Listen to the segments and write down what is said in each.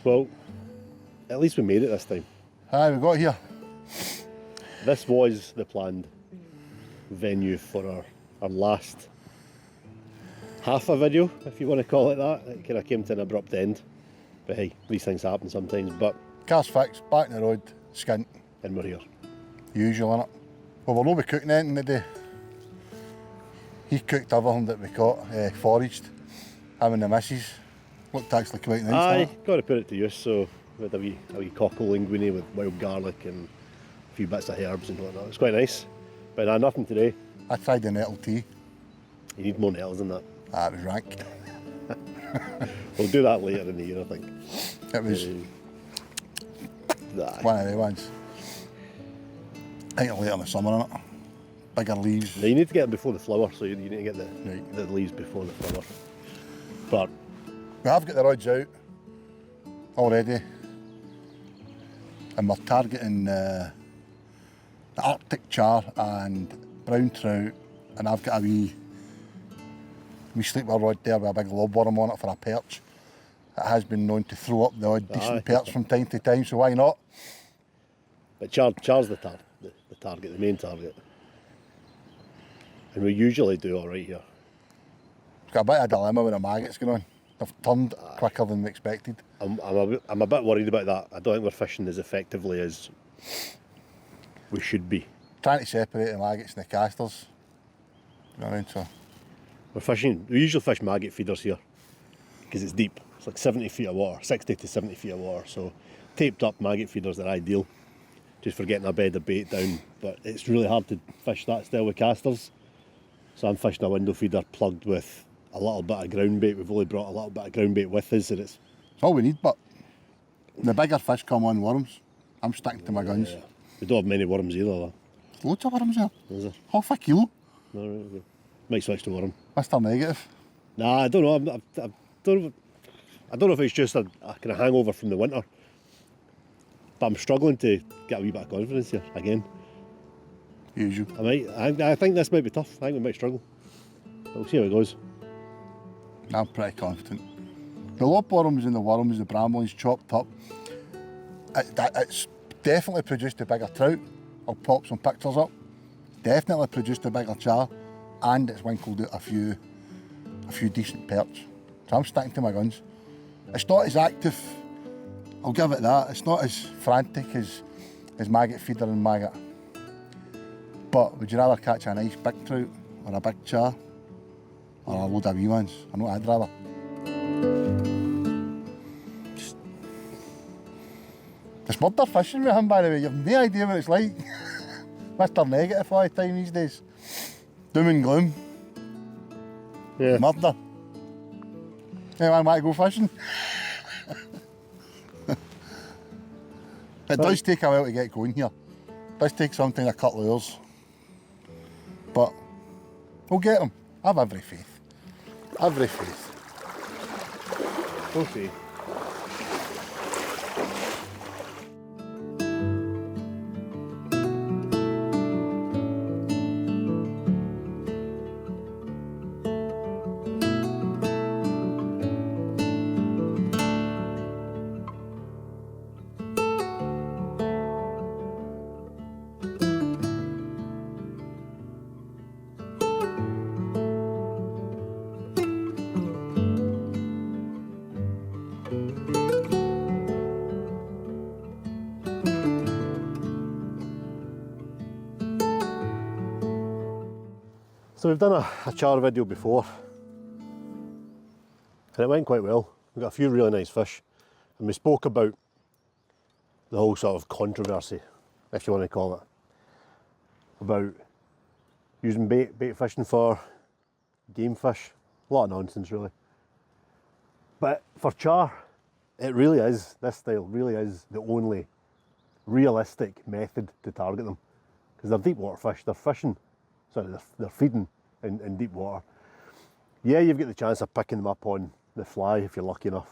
Well, at least we made it this time. Aye, we got here. This was the planned venue for our last half a video, if you want to call it that. It kind of came to an abrupt end. But hey, these things happen sometimes. But Car's fixed, back in the road, skint. and we're here. Usual, innit? Well, we'll not be cooking anything today. He cooked everything that we caught, foraged. Him and the missus. Looked actually quite nice. Aye, got to put it to use. So we had a wee cockle linguine with wild garlic and a few bits of herbs and whatnot. It's quite nice. But nothing today. I tried the nettle tea. You need more nettles than that. Ah, it was rank. We'll do that later in the year, I think. It was Aye. one of the ones. I think later in the summer, innit? Bigger leaves. Now you need to get them before the flower, so you need to get Right. the leaves before the flower. But We have got the rods out already. And we're targeting the Arctic char and brown trout. And I've got a wee sleeper rod there with a big lobworm on it for a perch. It has been known to throw up the odd decent perch from time to time, so why not? But Char's the target, the main target. And we usually do alright here. It's got a bit of a dilemma when the maggots going on. They've turned quicker than expected. I'm a bit worried about that. I don't think we're fishing as effectively as we should be. Trying to separate the maggots and the casters. You know what I mean? So We usually fish maggot feeders here because it's deep. It's like 70 feet of water, 60 to 70 feet of water. So taped up maggot feeders are ideal just for getting a bed of bait down. But it's really hard to fish that style with casters. So I'm fishing a window feeder plugged with a little bit of ground bait. We've only brought a little bit of ground bait with us, and it's all we need, but the bigger fish come on worms. I'm sticking to my guns. Yeah. We don't have many worms either, though. Loads of worms there. Is there? Half a kilo. No, right, okay. Might switch to worm. Mr. Negative. Nah, I don't know. I don't know if it's just a kind of hangover from the winter, but I'm struggling to get a wee bit of confidence here again. Usual. I think this might be tough. I think we might struggle. But we'll see how it goes. I'm pretty confident. The lobworms and the worms, the bramblings chopped up. It's definitely produced a bigger trout. I'll pop some pictures up. Definitely produced a bigger char, and it's winkled out a few decent perch. So I'm sticking to my guns. It's not as active. I'll give it that. It's not as frantic as maggot feeder and maggot. But would you rather catch a nice big trout or a big char or a load of wee ones? I know what I'd rather. It's murder fishing with him, by the way. You've no idea what it's like. Mr. Negative all the time these days. Doom and gloom. Yeah. Murder. Anyone want to go fishing? It does take a while to get going here. It does take something a couple of hours. But we'll get them. I have every faith. Every faith. We'll see. So we've done a char video before, and it went quite well. We got a few really nice fish, and we spoke about the whole sort of controversy, if you want to call it, about using bait fishing for game fish. A lot of nonsense, really. But for char, it really is, this style really is the only realistic method to target them, because they're deep water fish. They're fishing. Sorry, they're feeding in deep water. Yeah, you've got the chance of picking them up on the fly if you're lucky enough.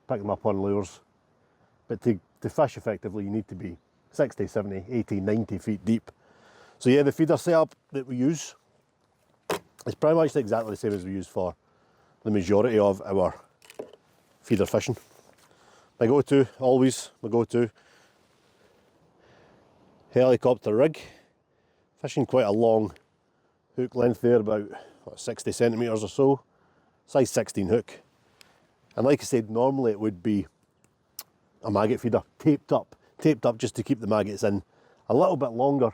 Pick them up on lures. But to fish effectively, you need to be 60, 70, 80, 90 feet deep. So yeah, the feeder setup that we use is pretty much exactly the same as we use for the majority of our feeder fishing. My go-to, always my go-to. Helicopter rig. Fishing quite a long hook length there, about 60 centimetres or so. Size 16 hook. And like I said, normally it would be a maggot feeder, taped up just to keep the maggots in a little bit longer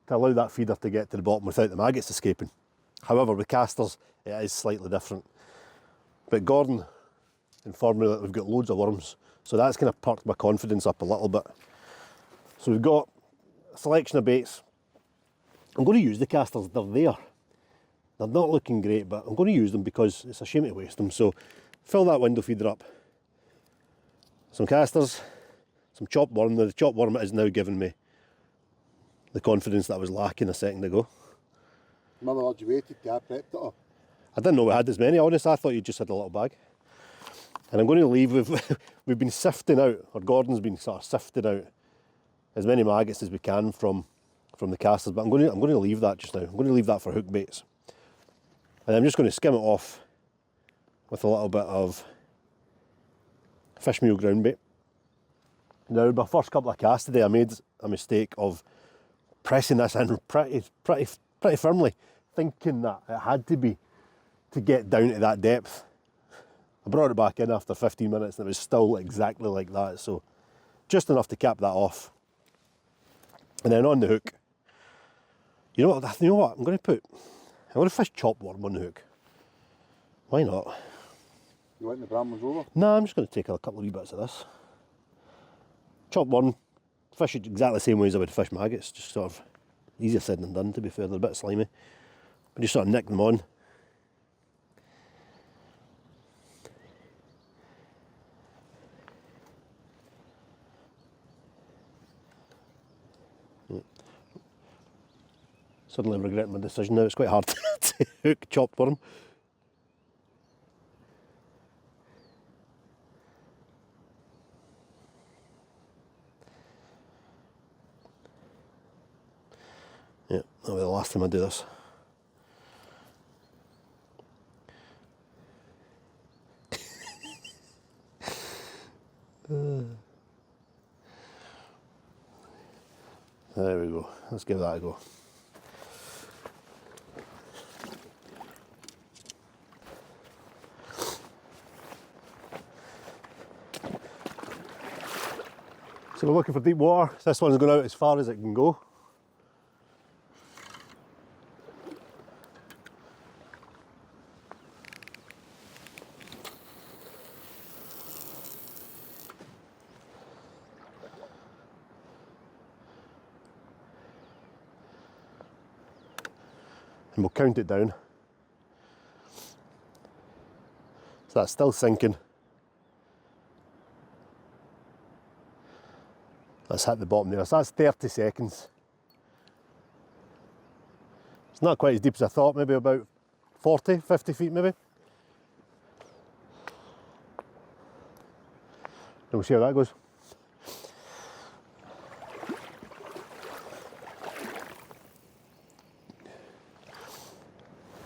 to allow that feeder to get to the bottom without the maggots escaping. However, with casters, it is slightly different. But Gordon informed me that we've got loads of worms, so that's kind of perked my confidence up a little bit. So we've got a selection of baits. I'm going to use the casters, they're there. They're not looking great, but I'm going to use them because it's a shame to waste them. So fill that window feeder up. Some casters, some chopped worm. Now the chopped worm is now giving me the confidence that I was lacking a second ago. In other words, you waited till I prepped it up. I didn't know we had as many, honestly. I thought you just had a little bag. And I'm going to leave, we've been sifting out, or Gordon's been sort of sifting out as many maggots as we can from the casters, but I'm going to leave that just now. I'm going to leave that for hook baits. And I'm just going to skim it off with a little bit of fish meal ground bait. Now, my first couple of casts today, I made a mistake of pressing this in pretty firmly, thinking that it had to be to get down to that depth. I brought it back in after 15 minutes and it was still exactly like that, so just enough to cap that off. And then on the hook, you know what? I'm going to fish chopped worm on the hook. Why not? You want the brambles over? Nah, I'm just going to take a couple of wee bits of this. Chopped worm, fish it exactly the same way as I would fish maggots, just sort of easier said than done, to be fair. They're a bit slimy, but just sort of nick them on. Suddenly regretting my decision now. It's quite hard to hook chopped worm. Yeah, that'll be the last time I do this. There we go. Let's give that a go. So we're looking for deep water. This one's going out as far as it can go. And we'll count it down. So that's still sinking. Let's hit the bottom there. So that's 30 seconds. It's not quite as deep as I thought, maybe about 40, 50 feet maybe. And we'll see how that goes.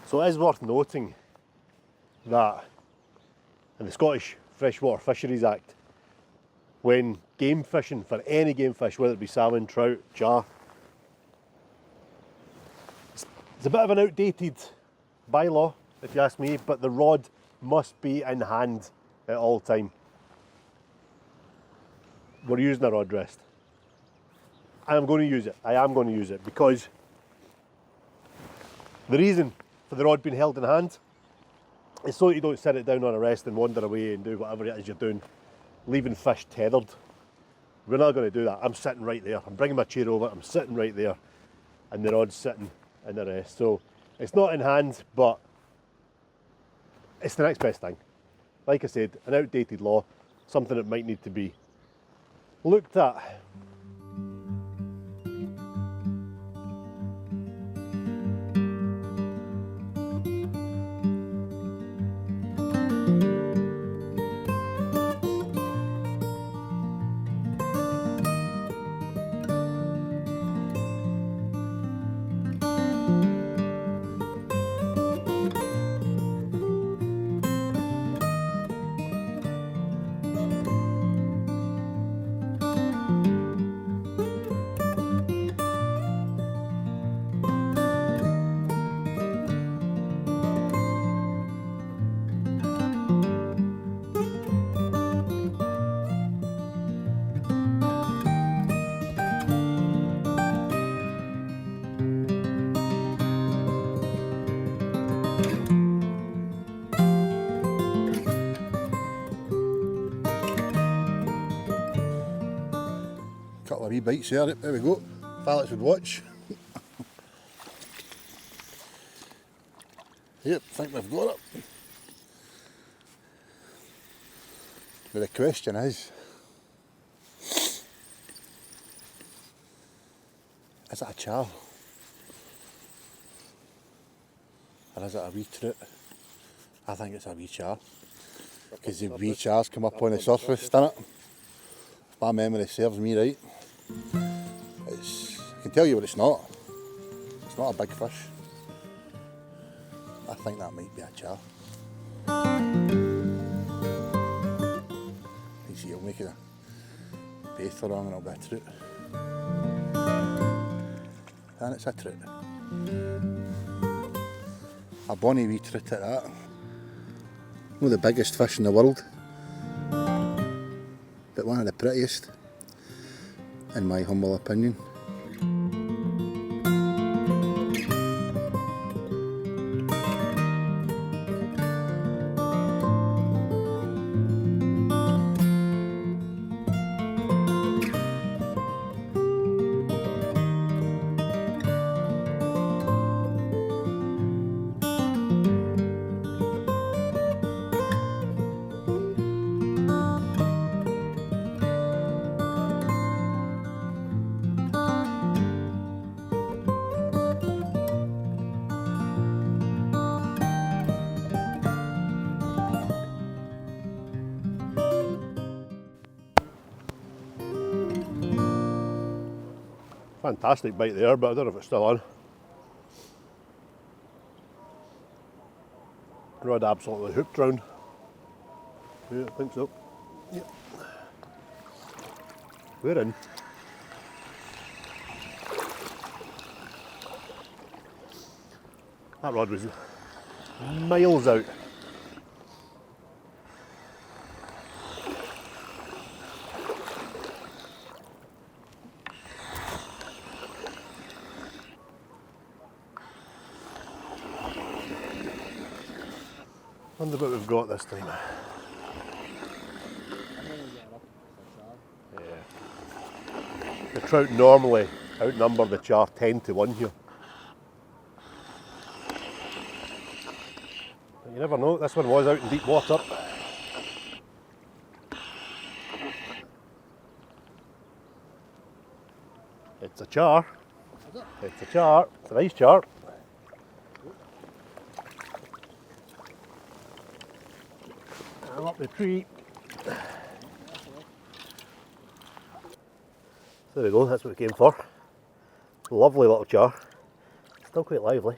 So it is worth noting that in the Scottish Freshwater Fisheries Act, when game fishing for any game fish, whether it be salmon, trout, char, it's a bit of an outdated bylaw, if you ask me, but the rod must be in hand at all time. We're using a rod rest. I'm going to use it. I am going to use it because the reason for the rod being held in hand is so that you don't set it down on a rest and wander away and do whatever it is you're doing, leaving fish tethered. We're not going to do that. I'm sitting right there. I'm bringing my chair over, I'm sitting right there, and the rod's sitting in the rest. So it's not in hand, but it's the next best thing. Like I said, an outdated law, something that might need to be looked at. wee bites there. There we go. If Alex would watch. Yep, I think we've got it. But the question is it a char? Or is it a wee trout? I think it's a wee char. Because the wee chars come up on the surface, doesn't it? If my memory serves me right. I can tell you what it's not. It's not a big fish. I think that might be a char. You see, he'll make it a baither on and it'll be a trout. And it's a trout. A bonny wee trout at that. Not the biggest fish in the world, but one of the prettiest, in my humble opinion. Fantastic bite there, but I don't know if it's still on. Rod absolutely hooked round. Yeah, I think so. Yep. We're in. That rod was miles out. Wonder what we've got this time. Yeah. The trout normally outnumber the char 10 to 1 here. But you never know, this one was out in deep water. It's a char. It's a char. It's a nice char. I'm up the tree. There we go, that's what we came for. Lovely little char. Still quite lively.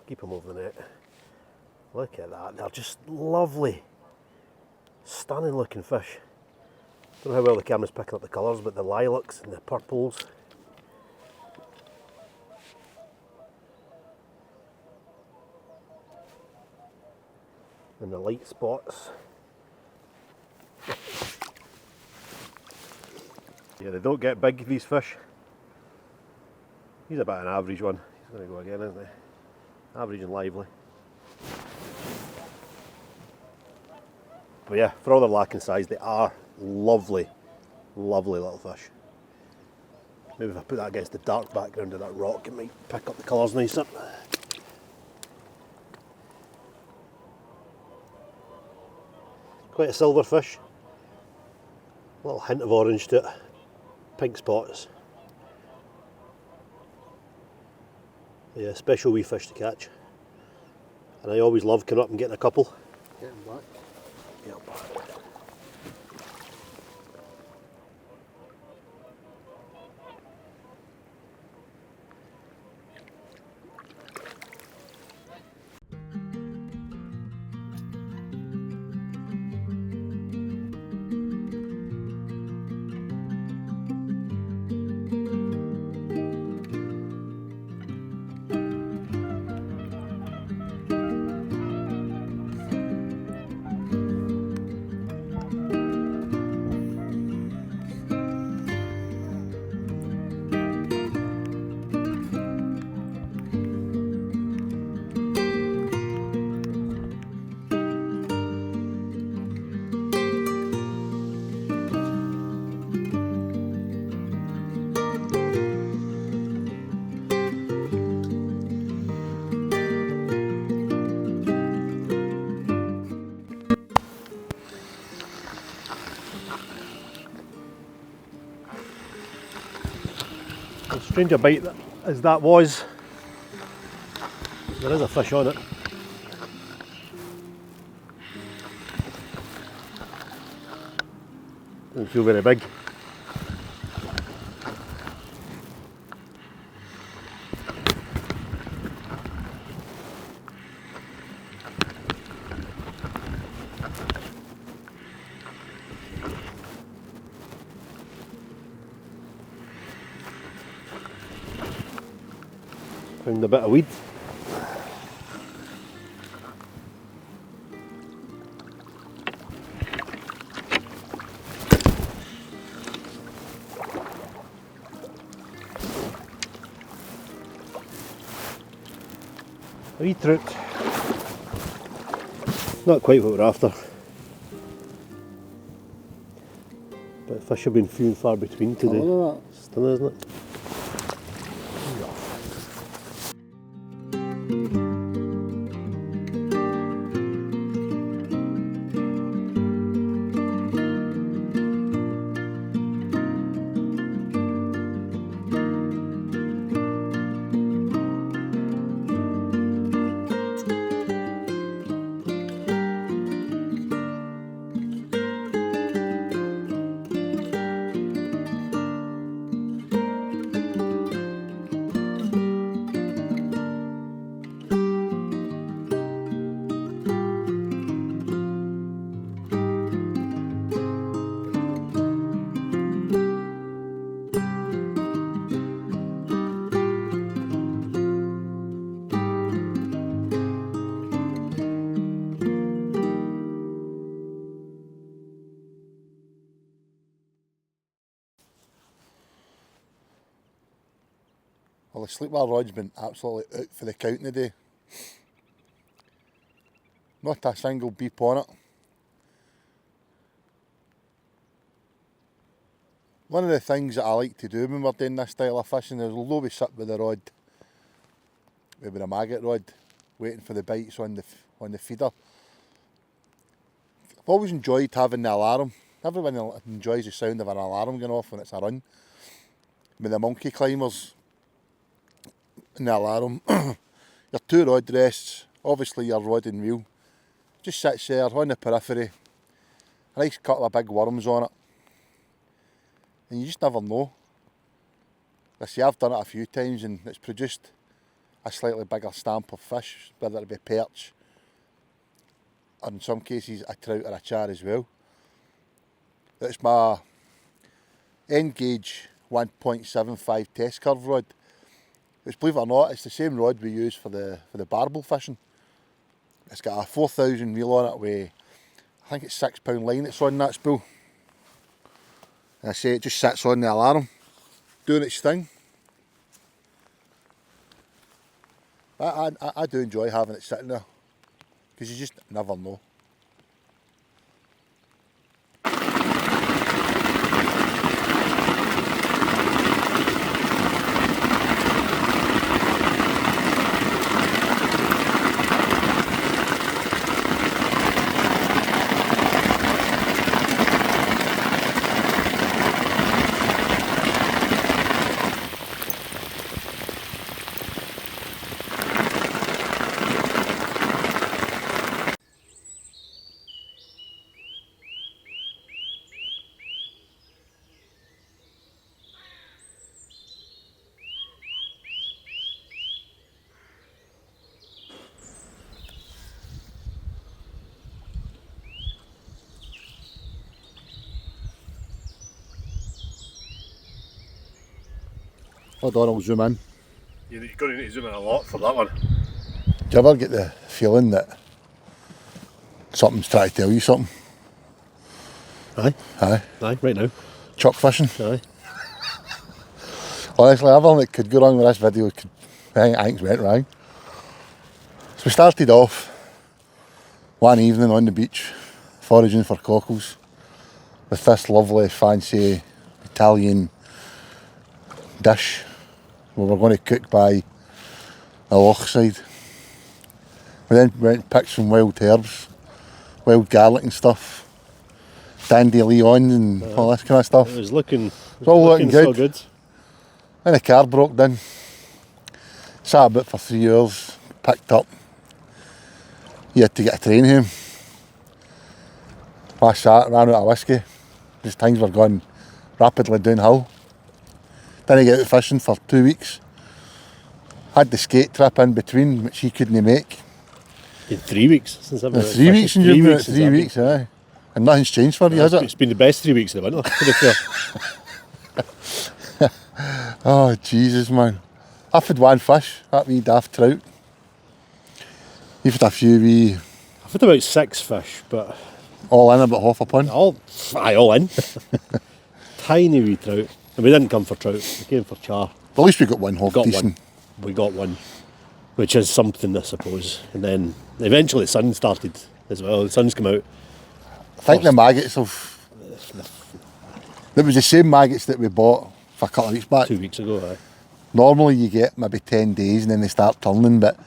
Keep them over the net. Look at that, they're just lovely. Stunning looking fish. Don't know how well the camera's picking up the colours, but the lilacs and the purples. And the light spots. Yeah, they don't get big, these fish. He's about an average one. He's going to go again, isn't he? Average and lively. But yeah, for all their lacking size, they are lovely, lovely little fish. Maybe if I put that against the dark background of that rock, it might pick up the colours nicer. Quite a silver fish. A little hint of orange to it. Pink spots. Yeah, special wee fish to catch. And I always love coming up and getting a couple. Getting back. Yep. As strange a bite as that was, there is a fish on it. Doesn't feel very big. Found a bit of weed. A wee trout. Not quite what we're after. But fish have been few and far between today. Look at Stunning, isn't it? Well, the sleepwear rod's been absolutely out for the count today. Not a single beep on it. One of the things that I like to do when we're doing this style of fishing is, although we sit with the rod, with a maggot rod, waiting for the bites on the feeder, I've always enjoyed having the alarm. Everyone enjoys the sound of an alarm going off when it's a run. With the monkey climbers and the alarm, your two rod rests, obviously your rod and reel, just sits there on the periphery, a nice couple of big worms on it, and you just never know. I see, I've done it a few times and it's produced a slightly bigger stamp of fish, whether it be perch, or in some cases a trout or a char as well. It's my end gauge 1.75 test curve rod, which, believe it or not, it's the same rod we use for the barbel fishing. It's got a 4,000 reel on it with, I think it's £6 line that's on that spool. And I say it just sits on the alarm, doing its thing. I do enjoy having it sitting there, because you just never know. Hold on, I'll zoom in. You're going to need to zoom in a lot for that one. Do you ever get the feeling that something's trying to tell you something? Aye. Aye. Aye, right now. Chuck fishing. Aye. Honestly, everything that could go wrong with this video, I think went wrong. So we started off one evening on the beach, foraging for cockles, with this lovely, fancy Italian dish we were going to cook by the loch side. We then went and picked some wild herbs, wild garlic and stuff, dandelions and all this kind of stuff. It was looking all looking so good. good. Then the car broke down. Sat about for 3 hours, picked up. You had to get a train home. I sat, ran out of whiskey. Just things were going rapidly downhill. Didn't get out fishing for 2 weeks. Had the skate trip in between, which he couldn't make. In 3 weeks since I've been out 3 weeks fishing. since you've been out, since 3 I've been- weeks, aye. And nothing's changed for you, has it? It's been the best 3 weeks of the winter, to be fair. Oh, Jesus, man. I've had one fish, that wee daft trout. You've had a few wee, I've had about 6 fish, but all in about half a pond. all in. Tiny wee trout. And we didn't come for trout, we came for char. But at least we got one half Got decent. one. We got one, which is something, I suppose. And then eventually the sun started as well. The sun's come out. I think the maggots have... It was the same maggots that we bought for a couple of weeks back. 2 weeks ago, aye. Normally you get maybe 10 days and then they start turning, but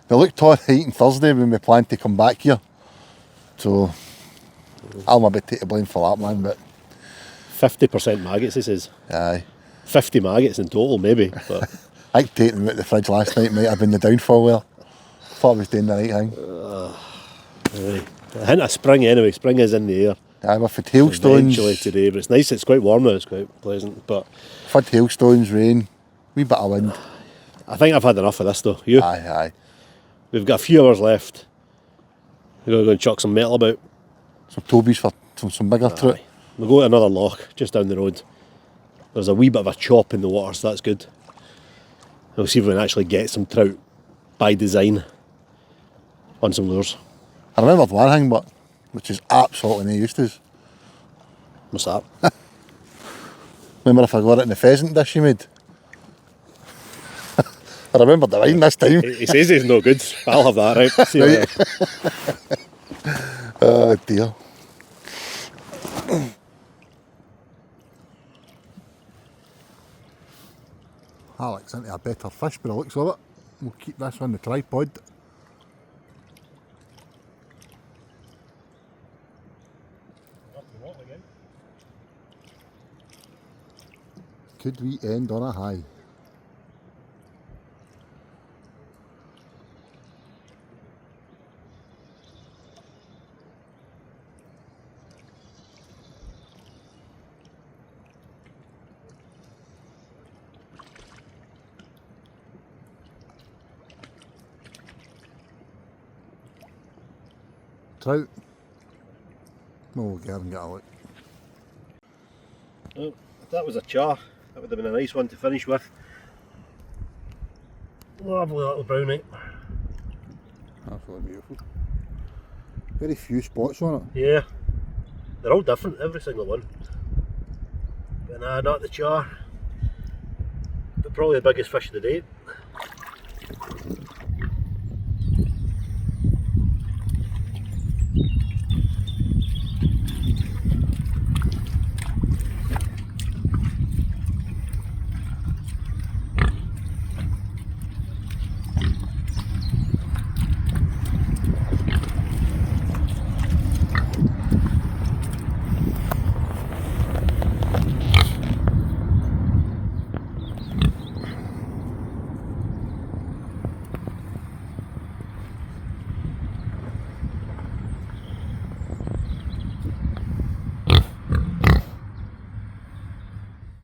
they looked alright on Thursday when we planned to come back here. So I'll maybe take the blame for that, man, but 50% maggots, he says. aye. 50 maggots in total, maybe. But I think taking them out of the fridge last night might have been the downfall there. Thought I was doing the right thing. aye. A hint of spring anyway. Spring is in the air. Aye, we've had hailstones, Eventually today, but it's nice. It's quite warm now. It's quite pleasant. But we've had hailstones, rain, wee bit of wind. I think I've had enough of this, though. You? Aye, aye. We've got a few hours left. We're going to go and chuck some metal about. Some Tobies for some bigger trout. Aye. We'll go to another loch just down the road. There's a wee bit of a chop in the water, so that's good. We'll see if we can actually get some trout by design on some lures. I remembered one thing, but which is absolutely no use to us. What's that? Remember if I got it in the pheasant dish you made? I remember the wine this time. He says he's no good. I'll have that, right? See you later. Oh dear. Alex into a better fish by the looks of it. We'll keep this on the tripod. Could we end on a high? Trout. We'll go and get a look. Oh, if that was a char, that would have been a nice one to finish with. Lovely little brownie. Absolutely beautiful. Very few spots on it. Yeah, they're all different, every single one. But nah, not the char. But probably the biggest fish of the day.